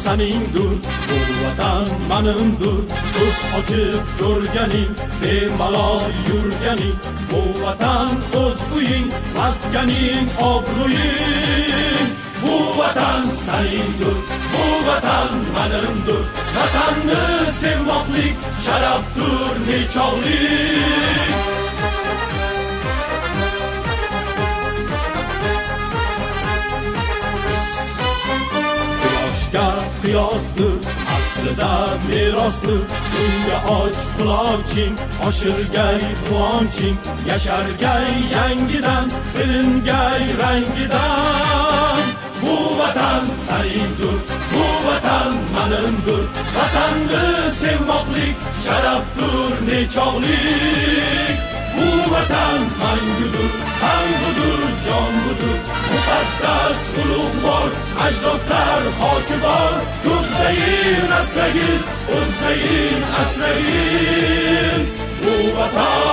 seningdir, bu vatan menimdir. Ko'z ochib ko'rganing, bemalol yurganing, bu vatan o'z uying, maskaning, obro'ying. Bu vatan seningdir, bu vatan menimdir. Vatanni sevmoqlik sharafdir, nechog'lik. Qiyosdir, aslida merosdir. Unga och quloqching, oshirgay quvonching, yashargay yangidan, bilingay rangidan. Bu vatan seningdir, bu vatan menimdir. Vatanni sevmoqlik sharafdir, nechog'lik. Bu vatan mangudur, qangudur, jongudur. Muqaddas ulug'vor, ajdodlar xoki bor. Ko'zdayin asragin, o'zdayin asragin. Bu vatan